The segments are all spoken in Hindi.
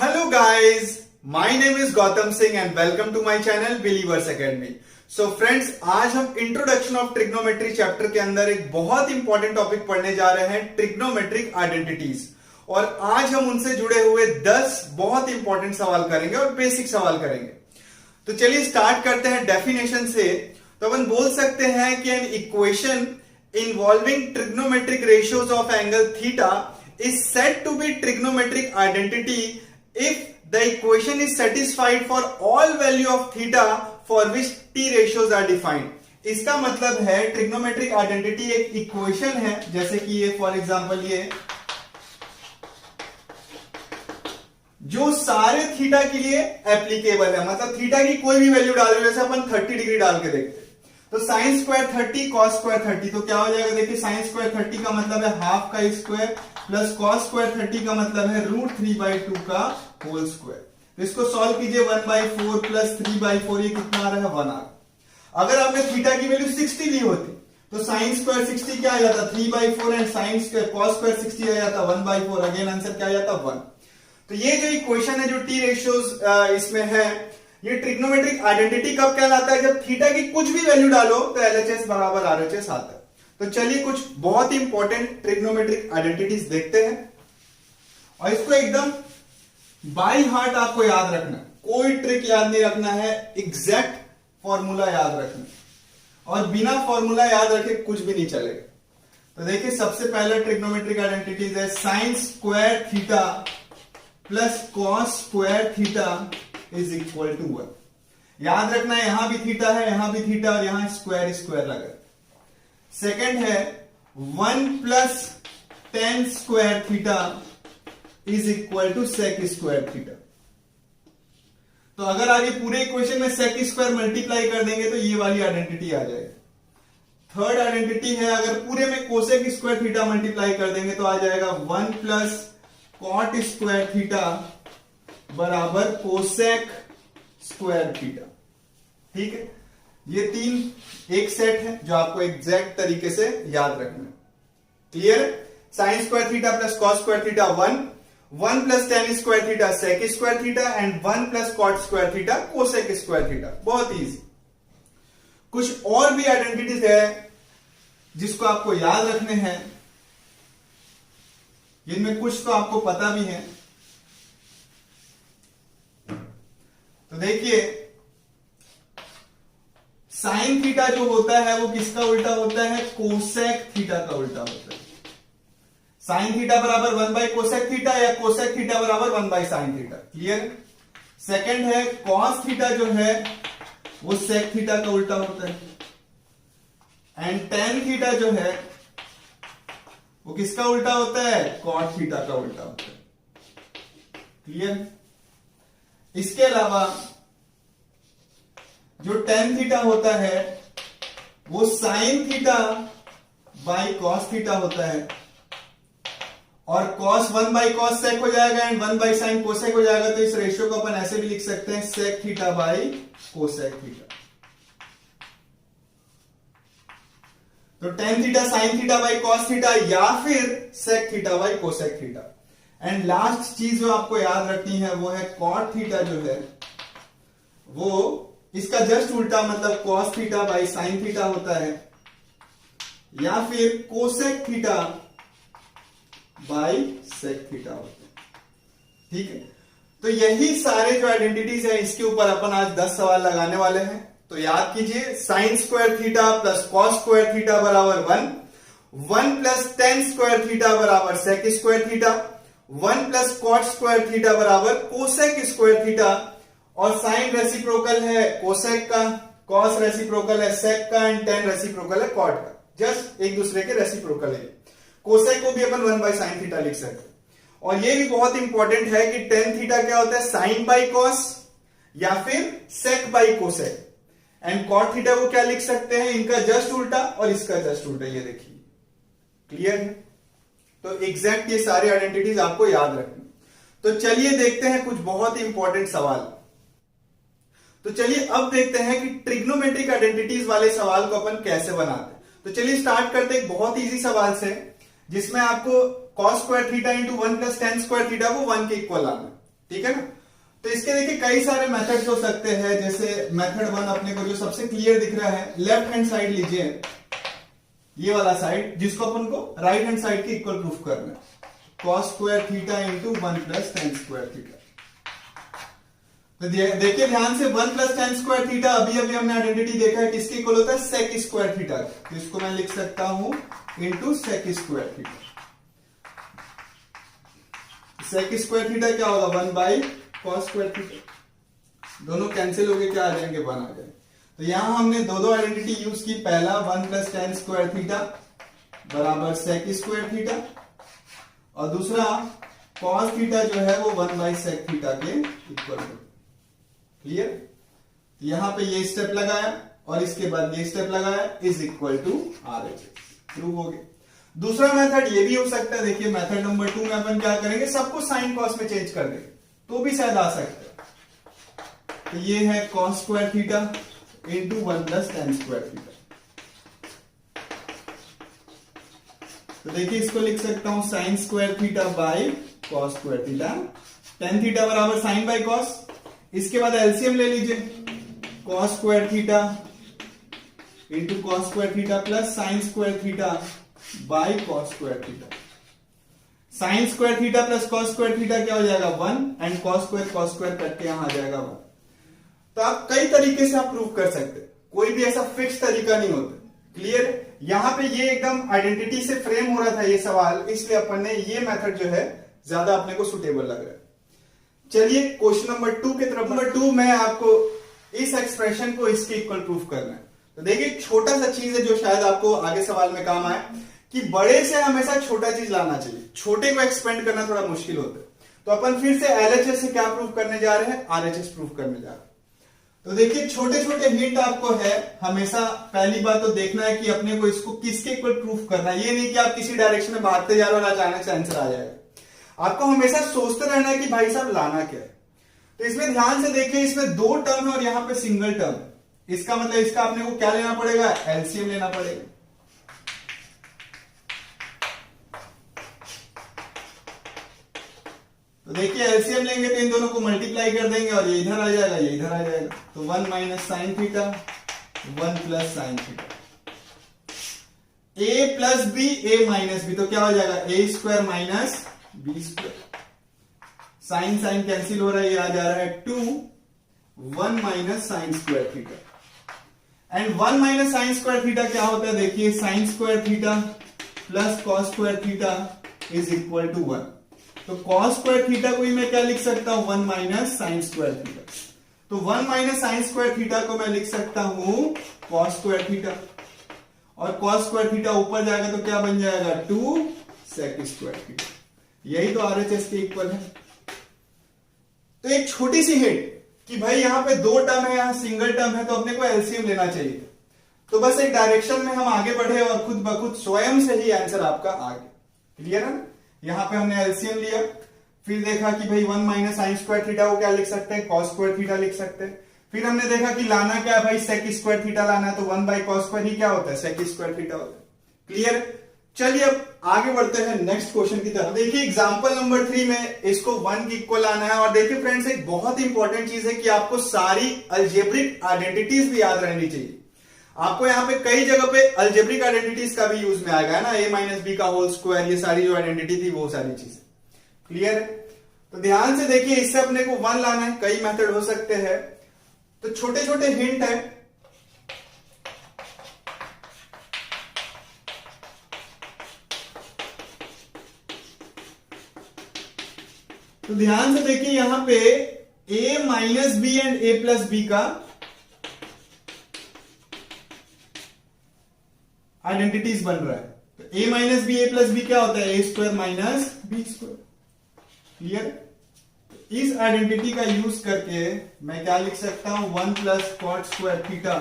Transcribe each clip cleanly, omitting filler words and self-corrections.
Hello guys, my name is Gautam Singh and welcome to my channel believers academy. So friends, आज हम इंट्रोडक्शन ऑफ ट्रिग्नोमेट्री चैप्टर के अंदर एक बहुत इंपॉर्टेंट टॉपिक पढ़ने जा रहे हैं, ट्रिग्नोमेट्रिक आइडेंटिटीज। और आज हम उनसे जुड़े हुए 10 बहुत इंपॉर्टेंट सवाल करेंगे और बेसिक सवाल करेंगे। तो चलिए स्टार्ट करते हैं डेफिनेशन से। तो अपन बोल सकते हैं कि an equation involving trigonometric ratios of angle theta is said to be trigonometric identity if the equation is satisfied for all value of theta for which t ratios are defined। इसका मतलब है ट्रिग्नोमेट्रिक आइडेंटिटी एक इक्वेशन है, जैसे कि ये फॉर एग्जांपल ये जो सारे थीटा के लिए एप्लीकेबल है, मतलब थीटा की कोई भी वैल्यू डाल रहे हो, जैसे अपन 30 डिग्री डाल के देखते हैं तो साइन स्क्वायर 30 कॉस स्क्वायर 30, तो क्या हो जाएगा, देखिए साइन स्क्वायर 30 का मतलब है हाफ का स्क्वायर प्लस कॉस स्क्वायर 30 का मतलब है √3/2 का होल स्क्वायर। तो इसको सॉल्व कीजिए, 1/4 प्लस 3/4 ये कितना आ रहा है, 1 आ रहा। अगर आपने थीटा की वैल्यू 60 ली होती तो साइन स्क्वायर 60 क्या आ जाता, 3/4 and sine square cos square 60 आ जाता 1/4। अगेन आंसर क्या आ जाता, 1। तो ये जो इक्वेशन है, जो टी रेशियोज इसमें है, ये ट्रिग्नोमेट्रिक आइडेंटिटी कब कहलाता है, जब थीटा की कुछ भी वैल्यू डालो तो एलएचएस बराबर आरएचएस आता है। तो चलिए कुछ बहुत इंपॉर्टेंट ट्रिग्नोमेट्रिक आइडेंटिटीज देखते हैं और इसको एकदम बाय हार्ट आपको याद रखना है, कोई ट्रिक याद नहीं रखना है, एग्जैक्ट फॉर्मूला याद रखना और बिना फॉर्मूला याद रखे कुछ भी नहीं चलेगा। तो देखिए सबसे पहला ट्रिग्नोमेट्रिक आइडेंटिटीज है sine square theta plus cos square theta is equal to 1। याद रखना है यहां भी थीटा है, यहां भी थीटा और यहां स्क्वायर स्क्वायर लगा। सेकंड है 1 plus tan square theta is equal to sec square theta. तो अगर आगे पूरे इक्वेशन में sec स्क्वायर मल्टीप्लाई कर देंगे तो ये वाली आइडेंटिटी आ जाएगी। थर्ड आइडेंटिटी है, अगर पूरे में कोसेक स्क्वायर थीटा मल्टीप्लाई कर देंगे तो आ जाएगा 1 प्लस कॉट स्क्वायर थीटा बराबर कोसेक स्क्वायर थीटा। ठीक है, ये तीन एक सेट है जो आपको एग्जैक्ट तरीके से याद रखना है। Clear? Sine square theta plus cos square theta 1 plus tan square theta sec square theta and 1 plus cot square theta cosec square theta. बहुत इजी। कुछ और भी आइडेंटिटीज है जिसको आपको याद रखने हैं, जिनमें कुछ तो आपको पता भी है। तो देखिए साइन थीटा जो होता है वो किसका उल्टा होता है, कोसेक थीटा का उल्टा होता है। साइन थीटा बराबर 1/कोसेक थीटा या कोसेक थीटा बराबर 1/साइन थीटा। क्लियर? सेकंड है कॉस थीटा जो है वो सेक थीटा का उल्टा होता है एंड tan थीटा जो है वो किसका उल्टा होता है, कॉट थीटा का उल्टा होता है। क्लियर? इसके अलावा जो tan थीटा होता है वो sign theta by cos theta होता है और कॉस 1/कॉस सेक हो जाएगा एंड 1/साइन कोसेक हो जाएगा। तो इस रेशियो को अपन ऐसे भी लिख सकते हैं sec theta by cosec theta. तो tan theta sine theta by cos theta या फिर sec theta by cosec theta. And last चीज जो आपको याद रखनी है वो है कॉट थीटा जो है वो इसका जस्ट उल्टा, मतलब cos theta by sine theta होता है या फिर cosec theta by sec theta होता है। ठीक है, तो यही सारे जो आइडेंटिटीज है इसके ऊपर अपन आज 10 सवाल लगाने वाले हैं। तो याद कीजिए, sine square theta plus cos square theta बराबर 1 प्लस tan स्क्वायर थीटा बराबर sec square theta, 1 plus cot square theta बराबर कोसेक स्क्वायर थीटा और साइन रेसिप्रोकल है कोसेक का, कॉस रेसिप्रोकल है सेक का एंड tan रेसिप्रोकल है कॉट का। जस्ट एक दूसरे के रेसिप्रोकल है। कोसेक को भी अपन 1/साइन थीटा लिख सकते हैं। और ये भी बहुत इंपॉर्टेंट है कि tan थीटा क्या होता है, साइन बाई कॉस या फिर sec by cosec and cot theta को क्या लिख सकते हैं, इनका जस्ट उल्टा और इसका जस्ट उल्टा। ये देखिए, क्लियर है? तो एग्जैक्ट ये सारे आइडेंटिटीज आपको याद रखनी। तो चलिए देखते हैं कुछ बहुत इंपॉर्टेंट सवाल। तो चलिए अब देखते हैं कि ट्रिग्नोमेट्रिक आइडेंटिटीज वाले सवाल को अपन कैसे बनाते हैं। तो चलिए स्टार्ट करते हैं एक बहुत इजी सवाल से, जिसमें आपको cos square theta into 1 plus tan square theta को 1 के इक्वल आना। ठीक है ना। तो इसके देखिए कई सारे मेथड्स हो सकते हैं, जैसे मेथड 1 अपने को जो सबसे क्लियर दिख रहा है, लेफ्ट हैंड साइड लीजिए, ये वाला साइड जिसको अपन को राइट हैंड साइड के इक्वल प्रूफ करना है, cos square theta into 1 plus tan square theta. तो देखिए ध्यान से 1 प्लस tan स्क्वायर थीटा अभी अभी हमने आइडेंटिटी देखा है किसके इक्वल होता है, sec स्क्वायर थीटा। तो इसको मैं लिख सकता हूं into sec square theta. sec square theta क्या होगा, 1 बाई cos स्क्वायर थीटा। दोनों कैंसिल हो गए, क्या आ जाएंगे, 1 आ जाएंगे। तो यहां हमने दो आइडेंटिटी यूज की, पहला 1 प्लस tan स्क्वायर थीटा बराबर sec स्क्वायर थीटा, और दूसरा cos थीटा जो है वो 1 बाई sec थीटा के इक्वल हो। क्लियर। यहां पे ये स्टेप लगाया और इसके बाद ये स्टेप लगाया, is equal to RHS, prove हो गया। दूसरा मेथड ये भी हो सकता है, देखिए मेथड नंबर 2 में अपन क्या करेंगे, सबको साइन कॉस में चेंज कर देंगे तो भी शायद आ सकता है। तो ये है cos square theta into 1 plus tan square theta. तो देखिए इसको लिख सकता हूं sign square theta by cos square theta, tan theta बराबर साइन बाई cos। इसके बाद एलसीएम ले लीजिए, cos square theta into cos square theta plus sign square theta by cos square theta. Sign square theta plus cos square theta क्या हो जाएगा, 1, एंड cos स्क्वायर करके यहां आ जाएगा 1। तो आप कई तरीके से आप प्रूव कर सकते हैं, कोई भी ऐसा फिक्स तरीका नहीं होता। क्लियर। यहां पे ये एकदम आइडेंटिटी से फ्रेम हो रहा था ये सवाल, इसलिए अपन ने ये मेथड जो है ज्यादा अपने को सुटेबल लग रहा है। चलिए क्वेश्चन नंबर 2 की तरफ। नंबर 2 में आपको इस एक्सप्रेशन को इसके इक्वल प्रूफ करना है। तो देखिए छोटा सा चीज है जो शायद आपको आगे सवाल में काम आए, कि बड़े से हमेशा छोटा चीज लाना चाहिए, छोटे को एक्सपेंड करना थोड़ा मुश्किल होता है। तो अपन फिर से LHS से क्या प्रूफ करने जा रहे हैं, RHS प्रूफ करने जा रहे हैं। तो देखिए छोटे छोटे हिंट आपको है, हमेशा पहली बात तो देखना है कि अपने को इसको किसके इक्वल प्रूफ करना है। ये नहीं कि आप किसी डायरेक्शन में भागते जा रहे हो और अचानक से आंसर आ जाएगा। आपको हमेशा सोचते रहना है कि भाई साहब लाना क्या है। तो इसमें ध्यान से देखिए, इसमें 2 टर्म है और यहां पे सिंगल टर्म। इसका मतलब इसका अपने को क्या लेना पड़ेगा, एलसीएम लेना पड़ेगा। तो देखिए एलसीएम लेंगे तो इन दोनों को मल्टीप्लाई कर देंगे और ये इधर आ जाएगा, ये इधर आ जाएगा। तो 1 minus sine theta 1 plus sine theta, a plus B a minus B, तो क्या हो जाएगा, a square minus B square. Sine sine cancel हो रहा है, ये आ जा रहा है 2 1 minus sine square theta. And 1 minus sine square theta क्या होता है, देखिए sine square theta plus cos square theta is equal to 1। तो cos स्क्वायर थीटा को ही मैं क्या लिख सकता हूं, 1 माइनस साइन स्क्वायर थीटा। तो 1 माइनस साइन स्क्वायर थीटा को मैं लिख सकता हूं cos स्क्वायर थीटा, और cos स्क्वायर थीटा ऊपर जाएगा तो क्या बन जाएगा, 2 sec स्क्वायर थीटा। यही तो RHS के इक्वल है। तो एक छोटी सी हिंट कि भाई यहां पे 2 टर्म है, यहां सिंगल टर्म है, तो अपने को एलसीएम लेना चाहिए। तो बस एक डायरेक्शन में हम आगे बढ़े और खुद ब खुद स्वयं से ही आंसर आपका आ गया। क्लियर है ना। यहां पे हमने एलसीएम लिया, फिर देखा कि भाई 1 माइनस साइन स्क्वायर थीटा को क्या लिख सकते हैं, cos स्क्वायर थीटा लिख सकते हैं। फिर हमने देखा कि लाना क्या है भाई, sec स्क्वायर थीटा लाना है, तो 1 बाई cos स्क्वायर ही क्या होता है, sec स्क्वायर थीटा होता है। क्लियर। चलिए अब आगे बढ़ते हैं नेक्स्ट क्वेश्चन की तरफ। देखिए एग्जांपल नंबर 3 में इसको 1 की इक्वल लाना है। और देखिए फ्रेंड्स एक बहुत इंपॉर्टेंट चीज है कि आपको सारी अलजेब्रिक आइडेंटिटीज भी याद रहनी चाहिए। आपको यहाँ पे कई जगह पे अलजेब्रिक आइडेंटिटीज का भी यूज में आएगा, है ना, a माइनस बी का होल स्क्वायर, ये सारी जो आइडेंटिटी थी वो सारी चीजें। क्लियर है। तो ध्यान से देखिए, इससे अपने को 1 लाना है, कई मेथड हो सकते हैं। तो छोटे छोटे हिंट है। तो ध्यान से देखिए यहां पे a minus B and a plus B का आइडेंटिटीज बन रहा है। तो a minus B a plus B क्या होता है, a square minus B square. Clear. इस आइडेंटिटी का यूज करके मैं क्या लिख सकता हूं, 1 plus cot square theta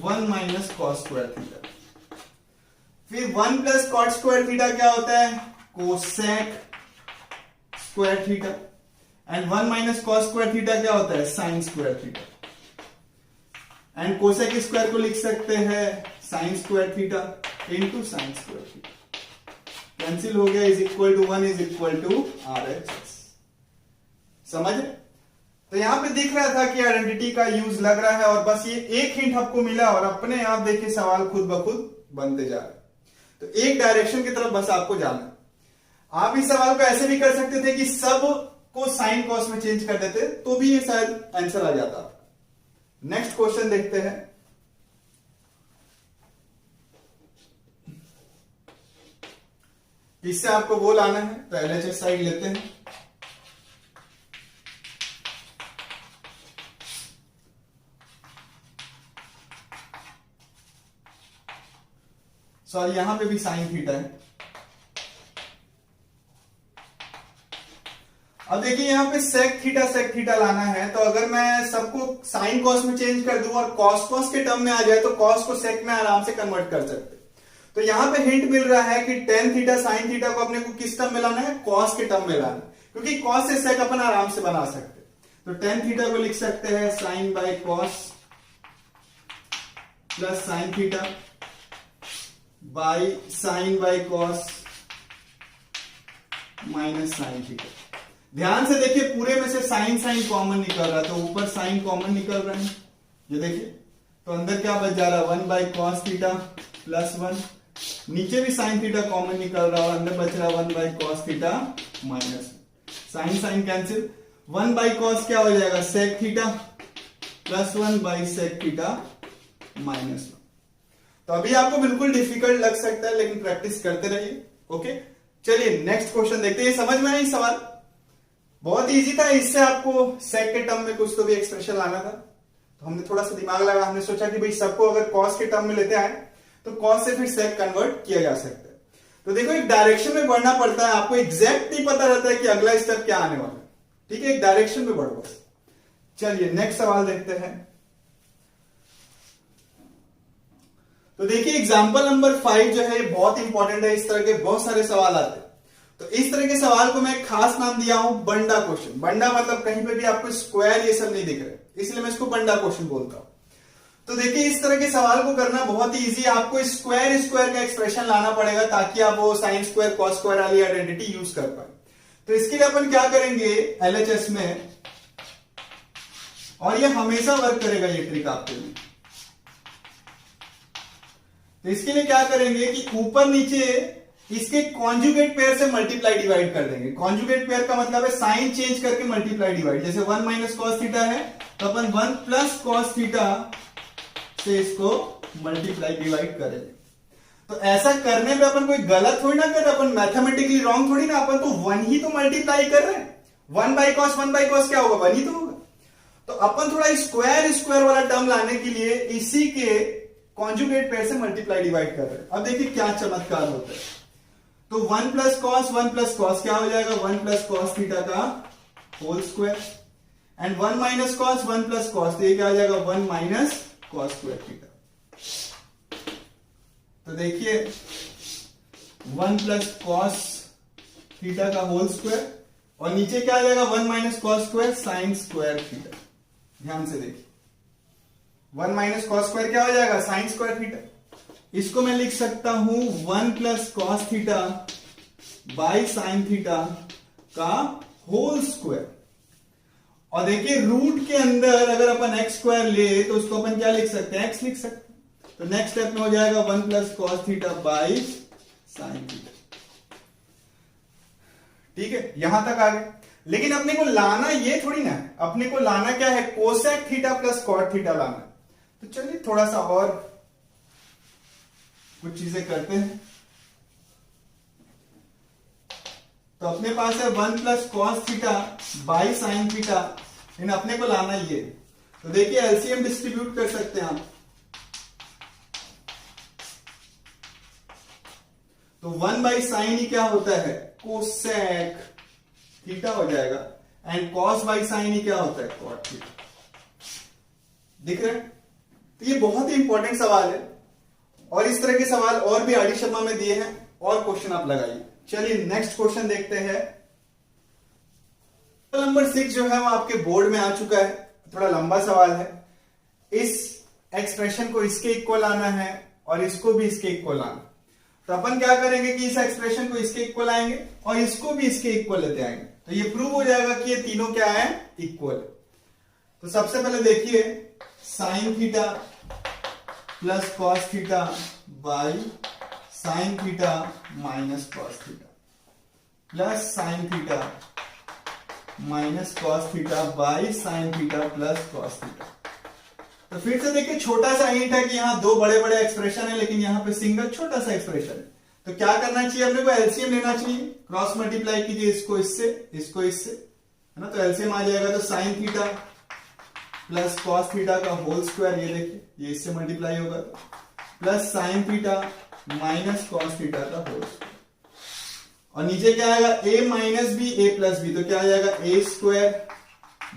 1 minus cos square theta. फिर 1 प्लस कॉट स्क्वायर थीटा क्या होता है, cosec square theta. And 1 minus cos square theta क्या होता है, sine square theta. And cosec square को लिख सकते हैं sine square theta into sine square theta. Cancel हो गया, is equal to 1 is equal to RHS। समझ रहे? तो यहां पे दिख रहा था कि आइडेंटिटी का यूज लग रहा है और बस ये एक हिंट आपको मिला और अपने आप देखिए सवाल खुद ब खुद बनते जा रहे हैं। तो एक डायरेक्शन की तरफ बस आपको जाना। आप इस सवाल को ऐसे भी कर सकते थे कि सब को साइन कॉस में चेंज कर देते तो भी ये शायद आंसर आ जाता। नेक्स्ट क्वेश्चन देखते हैं। इससे आपको वो लाना है तो एलएचएस साइड लेते हैं। सॉरी यहां पे भी साइन थीटा है। अब देखिए यहां पे सेक थीटा लाना है तो अगर मैं सबको साइन कॉस में चेंज कर दूं और कॉस कॉस के टर्म में आ जाए तो कॉस को सेक में आराम से कन्वर्ट कर सकते। तो यहां पे हिंट मिल रहा है कि टेन थीटा साइन थीटा को अपने को किस टर्म में लाना है, कॉस के टर्म में लाना है, क्योंकि कॉस से सेक अपन आराम से बना सकते। तो टेन थीटा को लिख सकते हैं sine by cos plus sine theta by sine by cos minus sine theta. ध्यान से देखिए पूरे में से साइन साइन कॉमन निकल रहा है तो ऊपर साइन कॉमन निकल रहा है, ये देखिए। तो अंदर क्या बच जा रहा है, one by cos theta plus one, नीचे भी साइन थीटा कॉमन निकल रहा है और अंदर बच रहा है one by cos theta minus sine sine cancel. One by cos क्या हो जाएगा, sec theta plus one by sec theta minus one. तो अभी आपको बिल्कुल डिफिकल्ट लग सकता है लेकिन प्रैक्टिस करते रहिए। ओके चलिए नेक्स्ट क्वेश्चन देखते हैं। समझ में आई सवाल? बहुत इजी था। इससे आपको सेक के टर्म में कुछ तो भी एक्सप्रेशन लाना था तो हमने थोड़ा सा दिमाग लगा, हमने सोचा कि भाई सबको अगर कॉस के टर्म में लेते आए तो कॉस से फिर सेक कन्वर्ट किया जा सकता है। तो देखो एक डायरेक्शन में बढ़ना पड़ता है, आपको एग्जैक्ट नहीं पता रहता है कि अगला स्टेप क्या आने वाला है, ठीक है। एक डायरेक्शन में बढ़ो बस। चलिए नेक्स्ट सवाल देखते हैं। तो देखिए एग्जाम्पल नंबर 5 जो है बहुत इंपॉर्टेंट है। इस तरह के बहुत सारे सवाल आते हैं तो इस तरह के सवाल को मैं खास नाम दिया हूं बंडा क्वेश्चन। बंडा मतलब कहीं पे भी आपको स्क्वायर ये सब नहीं दिख रहे, इसलिए मैं इसको बंडा क्वेश्चन बोलता हूं। तो देखिए इस तरह के सवाल को करना बहुत ही इजी है। आपको स्क्वायर स्क्वायर का एक्सप्रेशन लाना पड़ेगा ताकि आप वो साइन स्क्वायर कॉस स्क्वायर वाली आइडेंटिटी यूज कर पाए। तो इसके लिए अपन क्या करेंगे एलएचएस में, और ये हमेशा वर्क करेगा ये ट्रिक आपके लिए। तो इसके लिए क्या करेंगे कि ऊपर नीचे इसके कॉन्जुगेट पेयर से मल्टीप्लाई डिवाइड कर देंगे। कॉन्जुगेट पेयर का मतलब है साइन चेंज करके मल्टीप्लाई डिवाइड। जैसे 1 माइनस कॉस थीटा है तो अपन 1 प्लस कॉस थीटा से इसको मल्टीप्लाई डिवाइड करेंगे। तो ऐसा करने पे अपन कोई गलत थोड़ी ना कर रहे, अपन मैथमेटिकली रॉन्ग थोड़ी ना, अपन तो 1 ही तो मल्टीप्लाई कर रहे हैं। 1 बाई कॉस क्या होगा, 1 ही तो होगा। तो अपन थोड़ा स्क्वायर स्क्वायर वाला टर्म लाने के लिए इसी के कॉन्जुगेट पेयर से मल्टीप्लाई डिवाइड कर रहे हैं। अब देखिए क्या चमत्कार होता है। तो 1 प्लस कॉस क्या हो जाएगा, 1 प्लस कॉस थीटा का whole square and 1 minus cos 1 plus cos, तो ये क्या हो जाएगा 1 माइनस कॉस स्क्वायर थीटा। तो देखिए 1 प्लस कॉस थीटा का होल स्क्वायर और नीचे क्या आ जाएगा 1 minus cos square sine square theta. ध्यान से देखिए 1 माइनस कॉस स्क्वायर क्या हो जाएगा साइन स्क्वायर थीटा। इसको मैं लिख सकता हूं 1 plus cos theta by sine theta का होल स्क्वायर। और देखिए रूट के अंदर अगर अपन एक्स स्क्वायर ले तो उसको अपन क्या लिख सकते हैं, एक्स लिख सकते हैं। तो नेक्स्ट स्टेप में हो जाएगा 1 plus cos theta by sine theta. ठीक है यहां तक आ गए। लेकिन अपने को लाना ये थोड़ी ना है, अपने को लाना क्या है cosec theta plus cot theta लाना। तो चलिए थोड़ा सा और कुछ चीजें करते हैं। तो अपने पास है 1 plus cos theta by sine theta, इन अपने को लाना ये। तो देखिए एलसीएम डिस्ट्रीब्यूट कर सकते हैं आप। तो 1 बाई साइन ही क्या होता है कोसेक थीटा हो जाएगा एंड कॉस बाई साइन ही क्या होता है कॉट थीटा। दिख रहा है? तो ये बहुत ही इंपॉर्टेंट सवाल है और इस तरह के सवाल और भी आर डी शर्मा में दिए हैं और क्वेश्चन आप लगाइए। चलिए नेक्स्ट क्वेश्चन देखते हैं। नंबर 6 जो है वो आपके बोर्ड में आ चुका है। थोड़ा लंबा सवाल है। इस एक्सप्रेशन को इसके इक्वल आना है और इसको भी इसके इक्वल आना। तो अपन क्या करेंगे कि इस एक्सप्रेशन को इसके इक्वल आएंगे और इसको भी इसके इक्वल लेते आएंगे। तो ये प्रूव हो जाएगा कि ये तीनों क्या है, इक्वल। तो सबसे पहले देखिए sign theta plus cos theta by sine theta minus cos theta plus sine theta minus cos theta by sine theta plus cos theta. तो फिर से देखिए छोटा सा हिंट है कि यहाँ दो बड़े बड़े एक्सप्रेशन है लेकिन यहाँ पे सिंगल छोटा सा एक्सप्रेशन है। तो क्या करना चाहिए, अपने को एलसीएम लेना चाहिए, क्रॉस मल्टीप्लाई कीजिए इसको इससे, है ना। तो एलसीएम आ जाएगा, तो sine theta plus cos theta का होल स्क्वायर, ये देखिए ये इससे मल्टीप्लाई होगा, plus sine theta minus cos theta का होल स्क्वायर, और नीचे क्या आएगा, a minus B A plus B, तो क्या आ जाएगा A square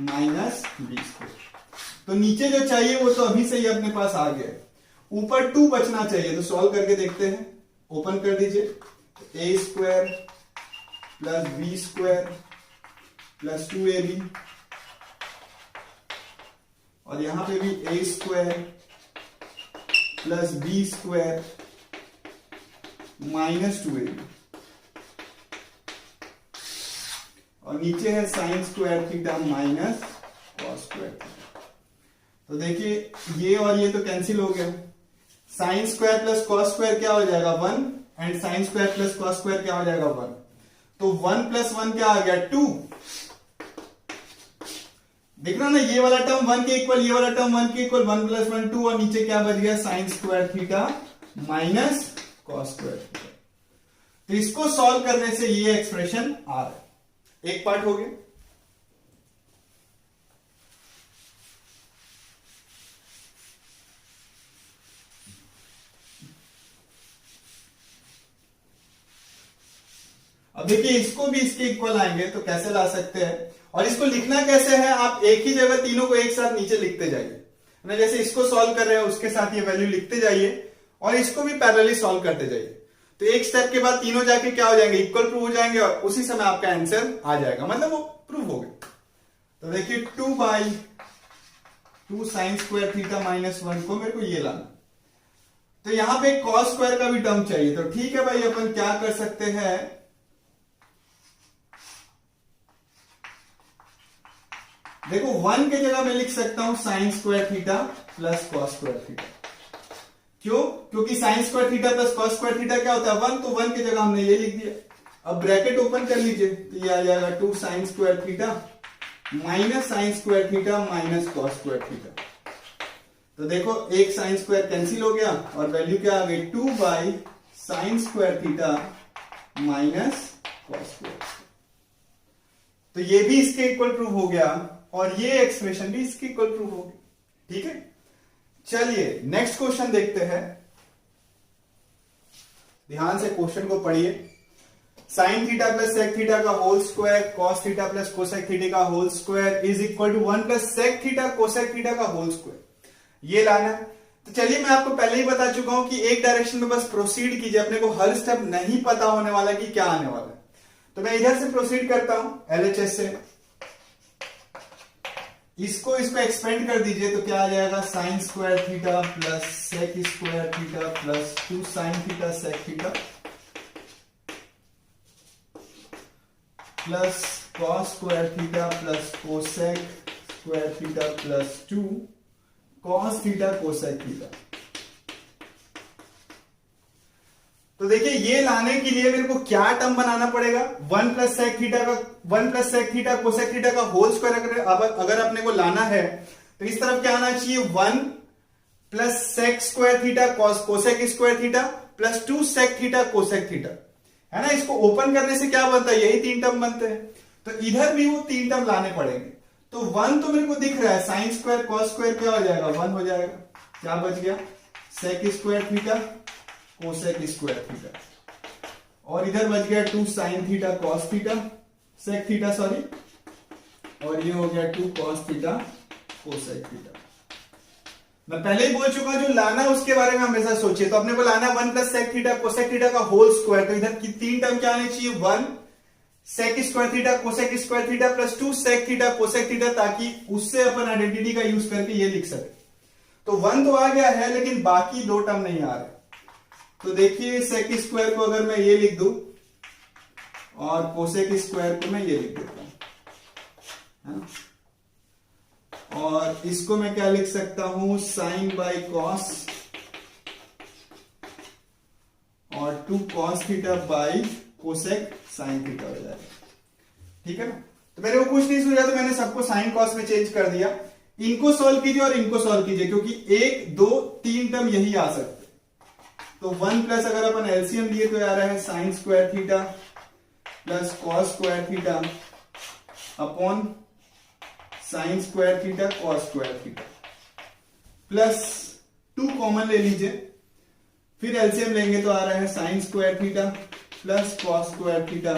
minus B square. तो नीचे जो चाहिए वो तो अभी से ही अपने पास आ गया, ऊपर 2 बचना चाहिए। तो सॉल्व करके देखते हैं, ओपन कर दीजिए, A square plus B square plus 2ab, और यहां पे भी A square plus B square minus 2ab, और नीचे है sine square theta minus cos square theta. तो देखिए ये और ये तो कैंसिल हो गया, sine square plus cos square क्या हो जाएगा 1, and sine square plus cos square क्या हो जाएगा 1। तो 1 प्लस 1 क्या आ गया 2। देख रहा ना, ये वाला टर्म 1 के इक्वल, ये वाला टर्म 1 के इक्वल, 1 प्लस 1 2, और नीचे क्या बच गया sine square theta minus cos square theta. तो इसको सॉल्व करने से ये एक्सप्रेशन आ रहा है। एक पार्ट हो गया। अब देखिए इसको भी इसके इक्वल आएंगे तो कैसे ला सकते हैं, और इसको लिखना कैसे है, आप एक ही जगह तीनों को एक साथ नीचे लिखते जाइए ना, जैसे इसको सॉल्व कर रहे हैं उसके साथ ये वैल्यू लिखते जाइए, और इसको भी पैरेलली सॉल्व करते जाइए। तो एक स्टेप के बाद तीनों जाके क्या हो जाएंगे, इक्वल प्रूव हो जाएंगे, और उसी समय आपका आंसर आ जाएगा, मतलब वो प्रूव हो गया। तो देखिए 2/2 साइन स्क्वायर थीटा माइनस 1 को मेरे को ये लाना, तो यहां पे कॉस स्क्वायर का भी टर्म चाहिए। तो ठीक है भाई, अपन क्या कर सकते हैं, देखो 1 के जगह मैं लिख सकता हूं sign square theta plus cos square theta. क्यों, क्योंकि sign square theta plus cos square theta क्या होता है 1, तो 1 की जगह हमने ये लिख दिया। अब ब्रैकेट ओपन कर लीजिए, तो ये आ जाएगा 2 sine square theta minus sine square theta minus cos square theta. तो देखो एक साइन स्क्वायर कैंसिल हो गया, और वैल्यू क्या आ गई 2 sine square theta minus cos square. तो ये भी इसके इक्वल प्रूव हो गया, और ये एक्सप्रेशन भी इसके इक्वल प्रूव हो गई। ठीक है, चलिए नेक्स्ट क्वेश्चन देखते हैं। ध्यान से क्वेश्चन को पढ़िए। Sine theta plus sec theta का whole square cos theta plus cosec theta का whole square is equal to 1 plus sec theta cosec theta का होल स्क्वायर, ये लाना है। तो चलिए मैं आपको पहले ही बता चुका हूं कि एक डायरेक्शन में बस प्रोसीड कीजिए, अपने को हर स्टेप नहीं पता होने वाला कि क्या आने वाला है। तो मैं इधर से प्रोसीड करता हूं एलएचएस से, इसको एक्सपेंड कर दीजिए, तो क्या आ जाएगा sine square theta plus sec square theta plus 2 sine theta sec theta plus cos square theta plus cosec square theta plus 2 cos theta cosec theta. तो देखिए ये लाने के लिए मेरे को क्या टर्म बनाना पड़ेगा, 1 plus sec theta cosec theta का होल स्क्वायर अगर अपने को लाना है तो इस तरफ क्या आना चाहिए 1 plus sec square theta cosec square theta plus 2 sec theta cosec theta, है ना। इसको ओपन करने से क्या बनता है, यही 3 टर्म बनते हैं। तो इधर भी वो 3 टर्म लाने पड़ेंगे। तो 1 तो मेरे को दिख रहा है, साइन स्क्वायर कॉस स्क्वायर क्या हो जाएगा 1 हो जाएगा, क्या बच गया sec square theta cosec square theta, और इधर बच गया 2 sine theta cos theta sec theta sorry, और ये हो गया 2 कॉस थीटा कोसेक थीटा। मैं पहले ही बोल चुका जो लाना है उसके बारे में हमेशा सोचिए। तो अपने को लाना है 1 plus sec theta cosec theta का होल स्क्वायर, तो इधर की 3 टर्म क्या आनी चाहिए 1 sec square theta cosec square theta plus 2 sec theta cosec theta, ताकि उससे अपन आइडेंटिटी का यूज करके ये लिख सके। तो 1 तो आ गया है लेकिन बाकी 2 टर्म नहीं आ रहे। तो देखिए सेक स्क्वायर को अगर मैं ये लिख दूं और कोसेक स्क्वायर को मैं ये लिख देता हूं, है ना। और इसको मैं क्या लिख सकता हूं, साइन बाई कॉस और 2 cos theta by cosec sine theta हो जाएगा, ठीक है ना। तो मेरे को कुछ नहीं सूझा तो मैंने सबको साइन कॉस में चेंज कर दिया। इनको सॉल्व कीजिए और इनको सॉल्व कीजिए, क्योंकि 1 2 3 टर्म यही आ सकते। तो 1 प्लस अगर अपन एलसीएम लिए तो आ रहा है sine square theta plus cos square theta upon sine square theta cos square theta, plus 2 common ले लीजिए, फिर एलसीएम लेंगे तो आ रहा है sine square theta plus cos square theta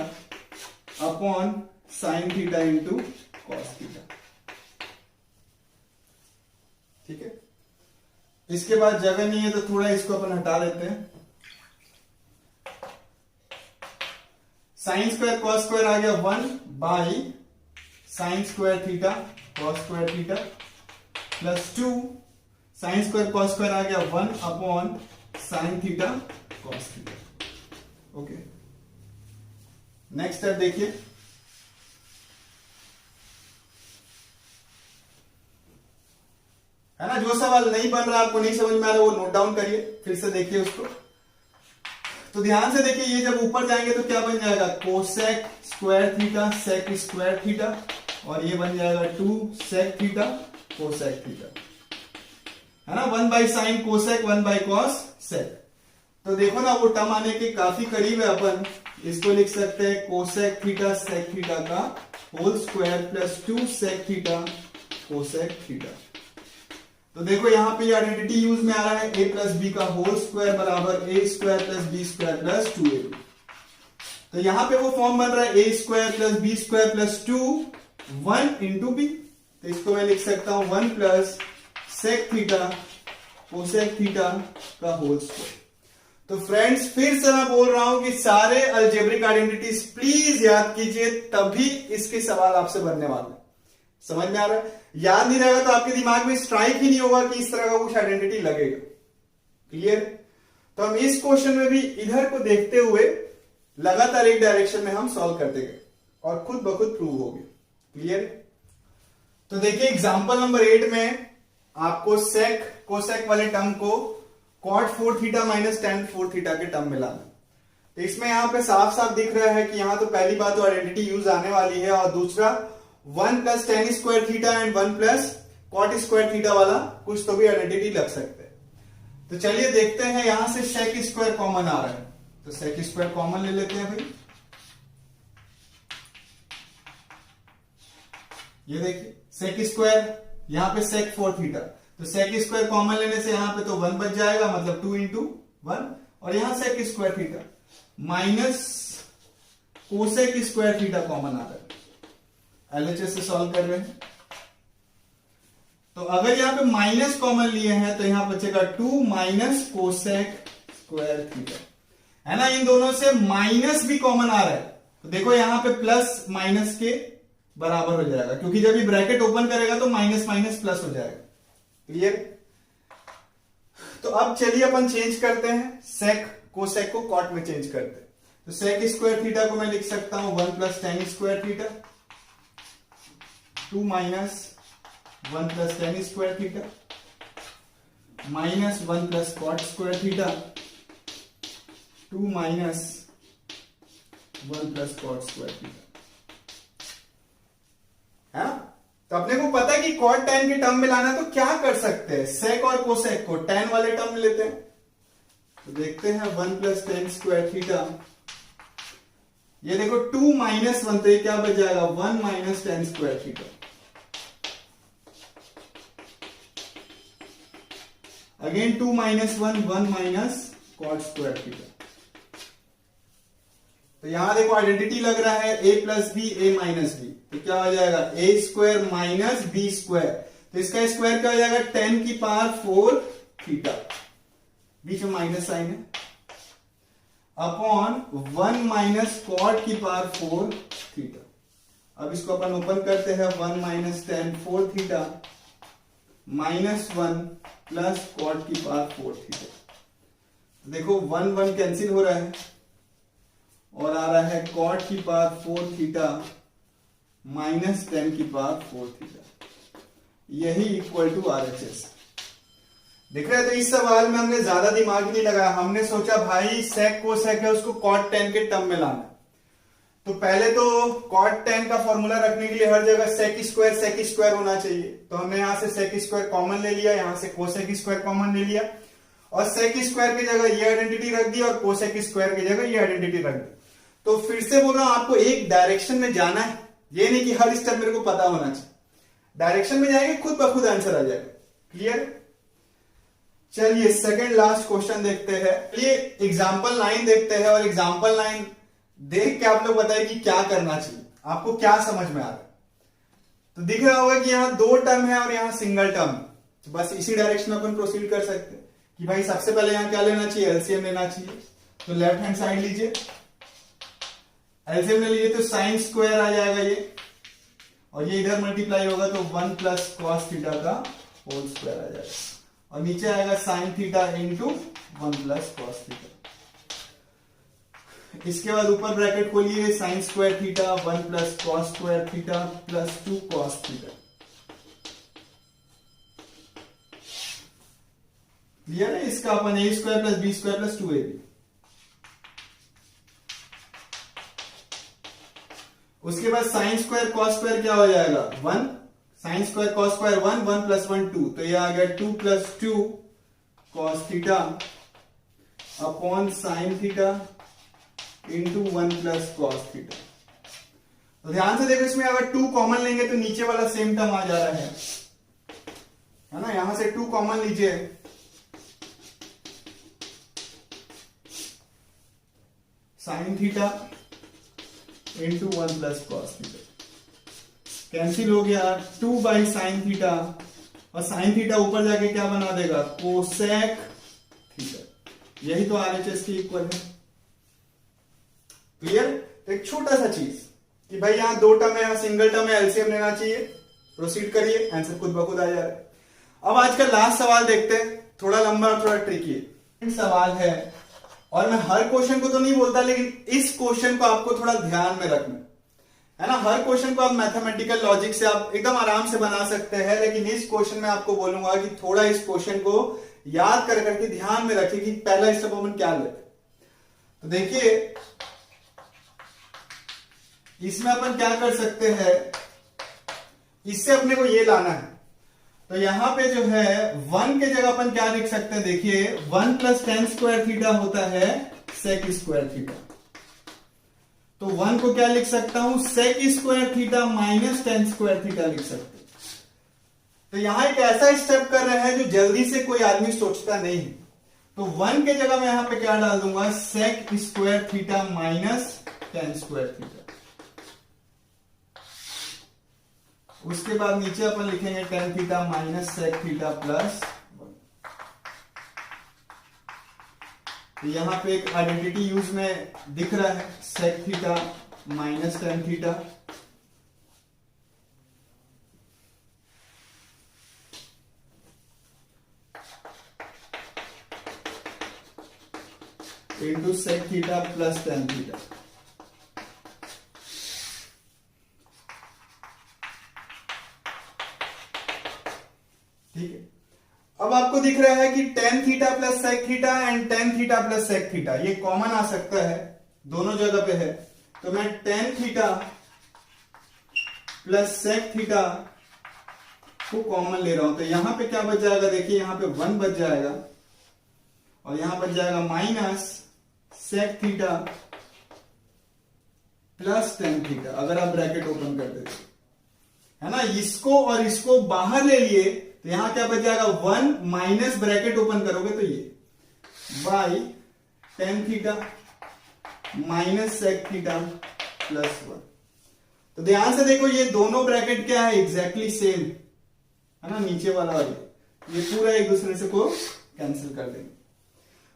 upon sine theta into cos theta, ठीक है। इसके बाद जगह नहीं है तो थोड़ा इसको अपन हटा देते हैं। साइन स्क्वायर कॉस स्क्वायर आ गया 1 by sine square theta cos square theta plus 2 sine square cos square आ गया 1 upon sine theta cos theta. Okay, next step देखिए। है ना, जो सवाल नहीं बन रहा, आपको नहीं समझ में आ रहा, वो नोट डाउन करिए, फिर से देखिए उसको। तो ध्यान से देखिए, ये जब ऊपर जाएंगे तो क्या बन जाएगा, cosec square theta sec square theta, और ये बन जाएगा 2 सेक थीटा कोसेक थीटा, है ना। 1 by sine cosec 1 by cos sec. तो देखो ना, वो टर्म आने के काफी करीब है। अपन इसको लिख सकते हैं कोसेक थीटा सेक थीटा का whole square plus 2 sec theta cosec theta. तो देखो यहां पे आइडेंटिटी यूज में आ रहा है, a प्लस बी का होल स्क्वायर बराबर a square plus B square plus 2ab। तो यहां पे वो फॉर्म बन रहा है a square plus B square plus 2 1 into B. तो इसको मैं लिख सकता हूं 1 plus sec theta cosec theta का होल स्क्वायर। तो फ्रेंड्स, फिर से मैं बोल रहा हूं कि सारे अलजेब्रिक आइडेंटिटीज प्लीज याद कीजिए, तभी इसके सवाल आपसे बनने वाले। समझ में आ रहा है? याद नहीं रहेगा तो आपके दिमाग में स्ट्राइक ही नहीं होगा कि इस तरह का कुछ आइडेंटिटी लगेगा। क्लियर? तो हम इस क्वेश्चन में भी इधर को देखते हुए लगातार एक डायरेक्शन में हम सॉल्व करते गए और खुद ब खुद प्रूव हो गए। क्लियर? तो देखिए एग्जांपल नंबर 8 में आपको सेक कोसेक वाले टर्म को cot 4 theta minus tan 4 theta के टर्म में लाना। तो इसमें यहां पे साफ साफ दिख रहा है कि यहां तो पहली बात तो आइडेंटिटी यूज आने वाली है, और दूसरा 1 plus tan square theta and 1 plus cot square theta वाला कुछ तो भी आइडेंटिटी लग सकते हैं। तो चलिए देखते हैं, यहां से सेक स्क्वायर कॉमन आ रहा है, तो सेक स्क्वायर कॉमन ले लेते हैं भाई। ये देखिए सेक स्क्वायर, यहां पे सेक 4 थीटा, तो सेक स्क्वायर कॉमन लेने से यहां पे तो 1 बच जाएगा, मतलब 2 इंटू 1, और यहां sec square theta minus cosec square theta common आ रहा है। एलएचएस से सॉल्व कर रहे हैं, तो अगर यहां पे माइनस कॉमन लिए हैं तो यहां बचेगा 2 माइनस कोसेक स्क्वायर थीटा, है ना। इन दोनों से माइनस भी कॉमन आ रहा है, तो देखो यहां पे प्लस माइनस के बराबर हो जाएगा, क्योंकि जब ये ब्रैकेट ओपन करेगा तो माइनस माइनस प्लस हो जाएगा। क्लियर? तो अब चलिए अपन चेंज करते हैं, सेक कोसेक को कॉट में चेंज करते हैं। तो सेक स्क्वायर थीटा को मैं लिख सकता हूं 1 plus tan square theta 2 minus 1 plus tan square theta minus 1 plus cot square theta 2 minus 1 plus cot square theta, है। तो अपने को पता है कि कॉट टेन के टर्म में लाना, तो क्या कर सकते हैं, सेक और कोसेक को टेन वाले टर्म में लेते हैं। तो देखते हैं 1 प्लस टेन स्क्वायर थीटा, ये देखो 2 माइनस 1, तो ये क्या बच जाएगा 1 minus tan square theta, again 2 minus 1 1 minus cot square theta. तो यहां देखो आइडेंटिटी लग रहा है a plus B A minus B, तो क्या हो जाएगा a square minus B square, तो इसका स्क्वायर क्या हो जाएगा 10 की पावर 4 थीटा, बीच में माइनस साइन है, अपॉन 1 माइनस कॉट की पावर 4 थीटा। अब इसको अपन ओपन करते हैं, 1 minus tan 4 theta minus 1 plus cot की पावर 4 थीटा। तो देखो 1 1 कैंसिल हो रहा है और आ रहा है कॉट की पावर 4 थीटा माइनस 10 की पावर 4 थीटा, यही इक्वल टू RHS। दिख रहा है? तो इस सवाल में हमने ज्यादा दिमाग नहीं लगाया, हमने सोचा भाई सेक को सेक है उसको कॉट 10 के टर्म में लाना। तो पहले तो कॉट 10 का फॉर्मूला रखने के लिए हर जगह सेक स्क्वायर होना चाहिए, तो हमने यहां से सेक स्क्वायर कॉमन ले लिया, यहां से कोसेक स्क्वायर कॉमन ले लिया, और सेक स्क्वायर की जगह ये आइडेंटिटी रख दी और कोसेक स्क्वायर की जगह ये आइडेंटिटी रख दी। तो फिर से बोल रहा हूं आपको एक डायरेक्शन में जाना है, ये नहीं कि हर स्टेप मेरे को पता होना चाहिए। डायरेक्शन में जाएंगे खुद ब खुद आंसर आ जाएगा। क्लियर? चलिए सेकंड लास्ट क्वेश्चन देखते हैं। चलिए एग्जांपल 9 देखते हैं, और एग्जांपल 9 देख के आप लोग बताइए कि क्या करना चाहिए, आपको क्या समझ में आ रहा है। तो दिख रहा होगा कि यहां 2 टर्म है और यहां सिंगल टर्म, तो बस इसी डायरेक्शन में अपन प्रोसीड कर सकते हैं कि भाई सबसे पहले यहां क्या लेना चाहिए, एलसीएम लेना चाहिए। तो लेफ्ट हैंड साइड लीजिए, एलसीएम ले लीजिए तो साइन स्क्वायर आ जाएगा ये, और ये इधर मल्टीप्लाई होगा तो 1 प्लस कॉस थीटा का होल स्क्वायर आ जाएगा, और नीचे आएगा sine theta into 1 plus cos theta. इसके बाद ऊपर ब्रैकेट खोलिए, sine square theta 1 plus cos square theta plus 2 cos theta. Clear है? इसका अपन A square plus B square plus 2ab। उसके बाद साइन स्क्वायर कॉस स्क्वायर क्या हो जाएगा 1, sign square cos square 1, 1 plus 1 2, तो ये आ गया 2 plus 2 cos theta upon sine theta into 1 plus cos theta. तो ध्यान से देखो, इसमें अगर 2 कॉमन लेंगे तो नीचे वाला सेम टर्म आ जा रहा है ना, यहां से 2 कॉमन लीजिए, sign theta into 1 plus cos theta cancel हो गया, 2 बाई साइन थीटा, और साइन थीटा ऊपर जाके क्या बना देगा, कोसेक थीटा, यही तो RHS के इक्वल है। क्लियर? तो एक छोटा सा चीज कि भाई यहां 2 टर्म है, यहां सिंगल टर्म है, एलसीएम लेना चाहिए, प्रोसीड करिए, आंसर खुद ब खुद आ जा रहा है। अब आज का लास्ट सवाल देखते हैं, थोड़ा लंबा और थोड़ा ट्रिकी सवाल है, और मैं हर क्वेश्चन को तो नहीं बोलता, लेकिन इस क्वेश्चन को आपको थोड़ा ध्यान में रखना है ना। हर क्वेश्चन को आप मैथमेटिकल लॉजिक से आप एकदम आराम से बना सकते हैं, लेकिन इस क्वेश्चन में आपको बोलूंगा कि थोड़ा इस क्वेश्चन को याद कर करके ध्यान में रखिए कि पहला स्टेप अपन क्या लेते। तो देखिए इसमें अपन क्या कर सकते हैं, इससे अपने को ये लाना है, तो यहां पे जो है 1 के जगह अपन क्या लिख सकते हैं, देखिए 1 प्लस टेन स्क्वायर थीटा होता है सेक स्क्वायर थीटा, तो 1 को क्या लिख सकता हूं, sec square theta minus tan square theta लिख सकते हैं। तो यहां एक ऐसा स्टेप कर रहे हैं जो जल्दी से कोई आदमी सोचता नहीं है, तो 1 के जगह मैं यहां पे क्या डाल दूंगा, sec square theta minus tan square theta. उसके बाद नीचे अपन लिखेंगे tan theta minus sec theta plus 1। तो यहां पे एक आइडेंटिटी यूज में दिख रहा है, sec theta minus tan theta, into sec theta plus tan theta. ठीक है, अब आपको दिख रहा है कि tan theta plus sec theta and tan theta plus sec theta ये कॉमन आ सकता है, दोनों जगह पे है, तो मैं tan theta plus sec theta को कॉमन ले रहा हूं, तो यहां पे क्या बच जाएगा, देखिए यहां पे 1 बच जाएगा, और यहां बच जाएगा minus sec theta plus tan theta, अगर आप ब्रैकेट ओपन कर देते है ना, इसको और इसको बाहर ले लिए तो यहां क्या बच जाएगा, 1 माइनस ब्रैकेट ओपन करोगे तो ये by tan theta minus sec theta plus 1। तो ध्यान से देखो ये दोनों ब्रैकेट क्या है, एग्जैक्टली सेम है ना, नीचे वाला और ये पूरा एक दूसरे से को कैंसिल कर देंगे।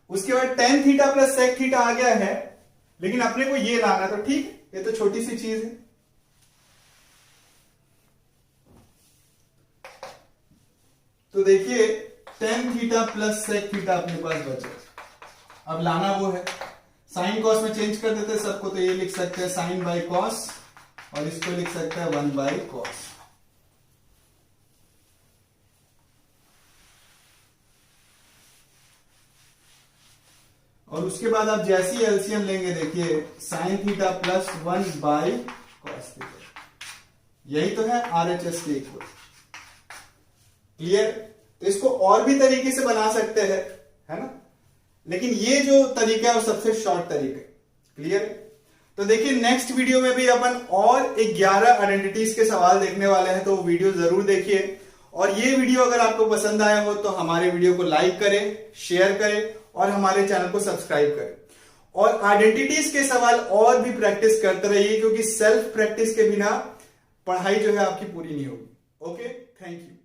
उसके बाद tan theta plus sec theta आ गया है, लेकिन अपने को ये लाना, तो ठीक, ये तो छोटी सी चीज है। तो देखिए tan theta plus sec theta अपने पास बचे, अब लाना वो है, साइन कॉस में चेंज कर देते हैं सबको, तो ये लिख सकते हैं साइन बाई कॉस और इसको लिख सकते हैं 1/cos। और उसके बाद आप जैसी एलसीएम लेंगे, देखिए sign theta plus 1/cos theta, यही तो है RHS के इक्वल। क्लियर? तो इसको और भी तरीके से बना सकते हैं, है ना, लेकिन ये जो तरीका है वो सबसे शॉर्ट तरीका है। क्लियर? तो देखिए नेक्स्ट वीडियो में भी अपन और 11 आइडेंटिटीज के सवाल देखने वाले हैं, तो वीडियो जरूर देखिए। और ये वीडियो अगर आपको पसंद आया हो तो हमारे वीडियो को लाइक करें, शेयर करें और हमारे चैनल को सब्सक्राइब करें। और आइडेंटिटीज के सवाल और भी प्रैक्टिस करते रहिए, क्योंकि सेल्फ प्रैक्टिस के बिना पढ़ाई जो है आपकी पूरी नहीं होगी। Okay, thank you.